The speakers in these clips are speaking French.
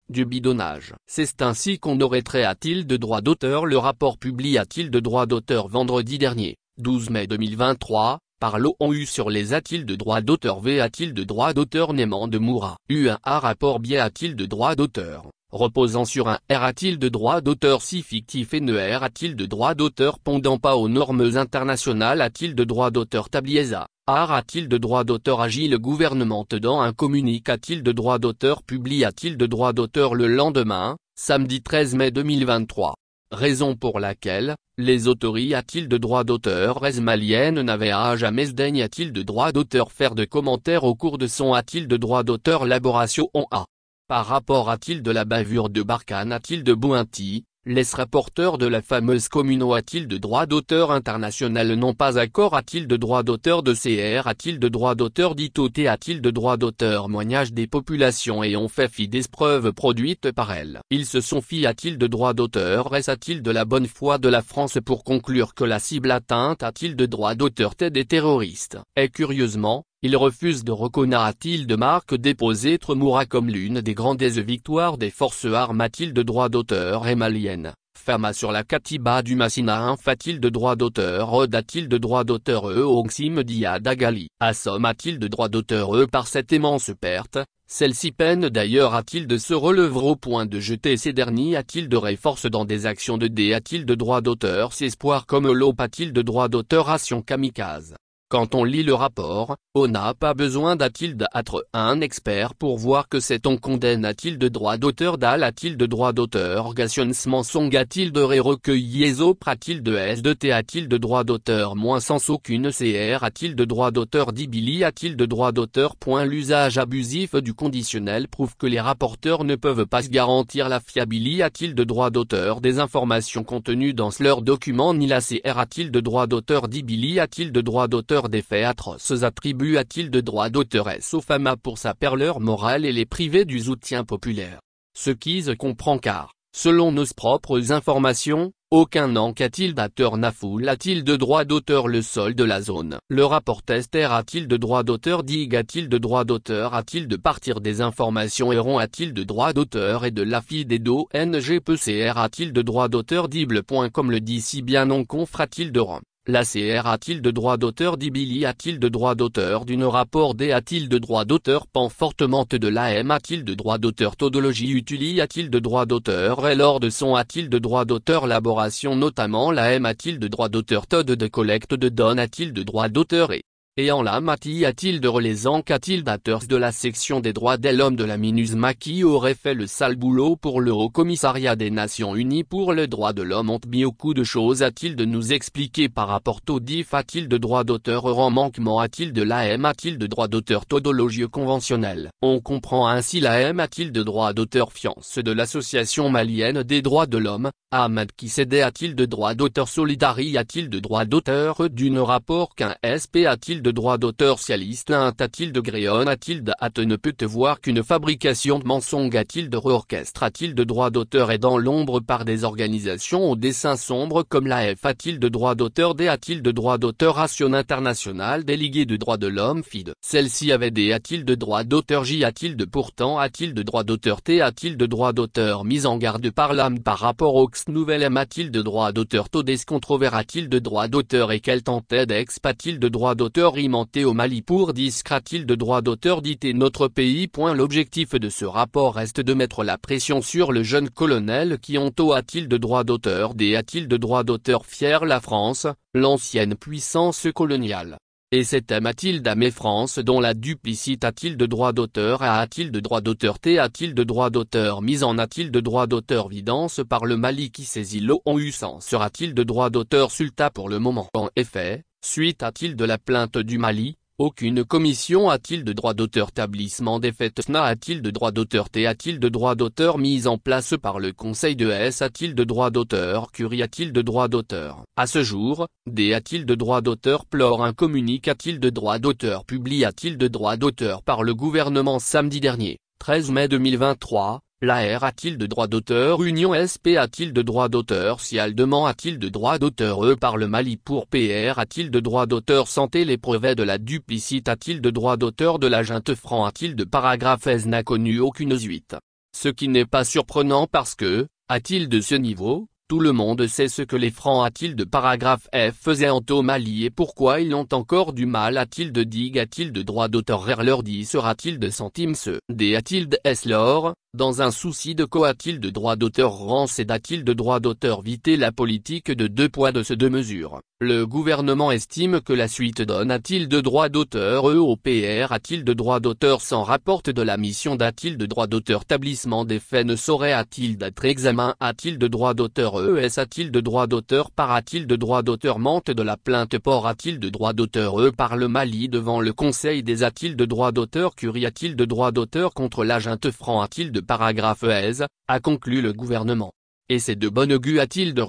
du bidonnage. C'est ainsi qu'on aurait trait a-t-il de droit d'auteur. Le rapport publié a-t-il de droit d'auteur vendredi dernier, 12 mai 2023, par l'ONU sur les a-t-il de droit d'auteur. A-t-il de droit d'auteur. Néman de Moura. Un rapport biais. A-t-il de droit d'auteur, reposant sur un R. A-t-il de droit d'auteur si fictif et NER. A-t-il de droit d'auteur pendant pas aux normes internationales. A-t-il de droit d'auteur Tabliesa. A-t-il de droit d'auteur. Agit le gouvernement dans un communiqué. A-t-il de droit d'auteur publié. A-t-il de droit d'auteur le lendemain, samedi 13 mai 2023. Raison pour laquelle, les autorités a-t-il de droit d'auteur malienne n'avaient à jamais sdaigne. A-t-il de droit d'auteur faire de commentaires au cours de son a-t-il de droit d'auteur élaboration en A. Par rapport a-t-il de la bavure de Barkhane. A-t-il de Bouinti, les rapporteurs de la fameuse commune. A-t-il de droit d'auteur international non pas accord. A-t-il de droit d'auteur de CR. A-t-il de droit d'auteur d'ITOT. A-t-il de droit d'auteur témoignage des populations ayant fait fi des preuves produites par elles. Ils se sont fi. A-t-il de droit d'auteur. A-t-il de la bonne foi de la France pour conclure que la cible atteinte. A-t-il de droit d'auteur des terroristes. Et curieusement, il refuse de reconnaître. A-t-il de marque déposée Moura comme l'une des grandes victoires des forces armées. A-t-il de droit d'auteur malienne, Fama sur la Katiba du Massina. A-t-il de droit d'auteur A-t-il de droit d'auteur Oxim Dia Dagali. Assom. A-t-il de droit d'auteur par cette immense perte, celle-ci peine d'ailleurs. A-t-il de se relever au point de jeter ces derniers. A-t-il de réforce dans des actions de D. A-t-il de droit d'auteur espoir comme l'OP. A-t-il de droit d'auteur ration kamikaze. Quand on lit le rapport, on n'a pas besoin d'être un expert pour voir que c'est on condamne. A-t-il de droit d'auteur d'Al. A-t-il de droit d'auteur Gations mensonge. A-t-il de recueil A-t-il de S2T. A-t-il de droit d'auteur moins sans aucune CR. A-t-il de droit d'auteur d'Ibili. A-t-il de droit d'auteur. L'usage abusif du conditionnel prouve que les rapporteurs ne peuvent pas se garantir la fiabilité. A-t-il de droit d'auteur des informations contenues dans leurs documents ni la CR. A-t-il de droit d'auteur d'Ibili. A-t-il de droit d'auteur des faits atroces attribués. A-t-il de droit d'auteur au Fama pour sa perleur morale et les privés du soutien populaire. Ce qui se comprend car, selon nos propres informations, aucun enquêteur Nafoul a-t-il de droit d'auteur le sol de la zone. Le rapport Tester a-t-il de droit d'auteur Dig. A-t-il de droit d'auteur. A-t-il de partir des informations errons. A-t-il de droit d'auteur et de la fille des d'ONG-PCR. A-t-il de droit d'auteur Dible. Comme le dit si bien non confre. A-t-il de Rome. La CR. A-t-il de droit d'auteur d'Ibili. A-t-il de droit d'auteur d'une rapport D. A-t-il de droit d'auteur pan fortement de l'AM. A-t-il de droit d'auteur todologie utili. A-t-il de droit d'auteur et lors de son. A-t-il de droit d'auteur élaboration notamment l'AM. A-t-il de droit d'auteur tod de collecte de données. A-t-il de droit d'auteur et en la mati. A-t-il de relaisant. Qu'a-t-il d'auteurs de la section des droits de l'homme de la MINUSMA qui aurait fait le sale boulot pour le Haut Commissariat des Nations Unies pour le droit de l'homme ont mis beaucoup de choses. A-t-il de nous expliquer par rapport au DIF. A-t-il de droit d'auteur en manquement. A-t-il de l'AM. A-t-il de droit d'auteur todologie conventionnelle. On comprend ainsi l'AM. A-t-il de droit d'auteur fiance de l'association malienne des droits de l'homme, Ahmed qui cédait. A-t-il de droit d'auteur solidari. A-t-il de droit d'auteur d'une rapport qu'un SP. A-t-il de droit d'auteur cialiste. A-t-il de Gréon. A-t-il de hâte ne peut te voir qu'une fabrication de mensonges. A-t-il de réorchestre. A-t-il de droit d'auteur et dans l'ombre par des organisations au dessin sombre comme l'AF. A-t-il de droit d'auteur D. A-t-il de droit d'auteur Ration internationale des ligues de droits de l'homme FID. Celle-ci avait des. A-t-il de droit d'auteur J. A-t-il de pourtant. A-t-il de droit d'auteur T. A-t-il de droit d'auteur mise en garde par l'âme par rapport au Nouvelle M. A-t-il de droit d'auteur Todes controver. A-t-il de droit d'auteur et quel tentait d'exp. A-t-il de droit d'auteur imenté au Mali pour disque. A-t-il de droit d'auteur dit notre pays. L'objectif de ce rapport reste de mettre la pression sur le jeune colonel qui ont. A-t-il de droit d'auteur D. A-t-il de droit d'auteur fier la France, l'ancienne puissance coloniale. Et cet M. A-t-il d'Amé France dont la duplicite. A-t-il de droit d'auteur A-t-il de droit d'auteur T. A-t-il de droit d'auteur mise en. A-t-il de droit d'auteur vidance par le Mali qui saisit l'ONU sans. Sera-t-il de droit d'auteur Sulta pour le moment. En effet, suite a-t-il de la plainte du Mali, aucune commission. A-t-il de droit d'auteur établissement des faits SNA. A-t-il de droit d'auteur T. A-t-il de droit d'auteur mise en place par le Conseil de S. A-t-il de droit d'auteur Curie. A-t-il de droit d'auteur à ce jour, D. A-t-il de droit d'auteur Plore un communique. A-t-il de droit d'auteur publié. A-t-il de droit d'auteur par le gouvernement samedi dernier, 13 mai 2023. L'AR. A-t-il de droit d'auteur Union SP. A-t-il de droit d'auteur Cialdement. A-t-il de droit d'auteur par le Mali pour PR. A-t-il de droit d'auteur Santé les brevets de la duplicite. A-t-il de droit d'auteur de la junte franc. A-t-il de paragraphe n'a connu aucune suite. Ce qui n'est pas surprenant parce que, a-t-il de ce niveau, tout le monde sait ce que les francs a-t-il de paragraphe F faisaient au Mali et pourquoi ils ont encore du mal a-t-il de dig a-t-il de droit d'auteur R leur dit sera-t-il de centimes ce D a-t-il de S lor, dans un souci de co a-t-il de droit d'auteur rance et a-t-il de droit d'auteur vité la politique de 2 poids de 2 mesures. Le gouvernement estime que la suite donne a-t-il de droit d'auteur EOPR a-t-il de droit d'auteur sans rapporte de la mission d'a-t-il de droit d'auteur établissement des faits ne saurait a-t-il d'être examen a-t-il de droit d'auteur ES a-t-il de droit d'auteur par a-t-il de droit d'auteur mente de la plainte port a-t-il de droit d'auteur par le Mali devant le Conseil des a-t-il de droit d'auteur curie a-t-il de droit d'auteur contre l'agent franc a-t-il de paragraphe ES, a conclu le gouvernement. Et c'est de bon augure a-t-il de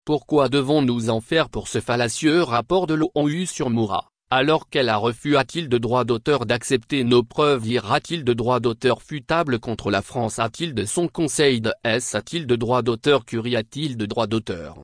Pourquoi devons-nous en faire pour ce fallacieux rapport de l'ONU sur Moura, alors qu'elle a refusé a-t-il de droit d'auteur d'accepter nos preuves ira-t-il de droit d'auteur futable contre la France a-t-il de son conseil de S a-t-il de droit d'auteur curie a-t-il de droit d'auteur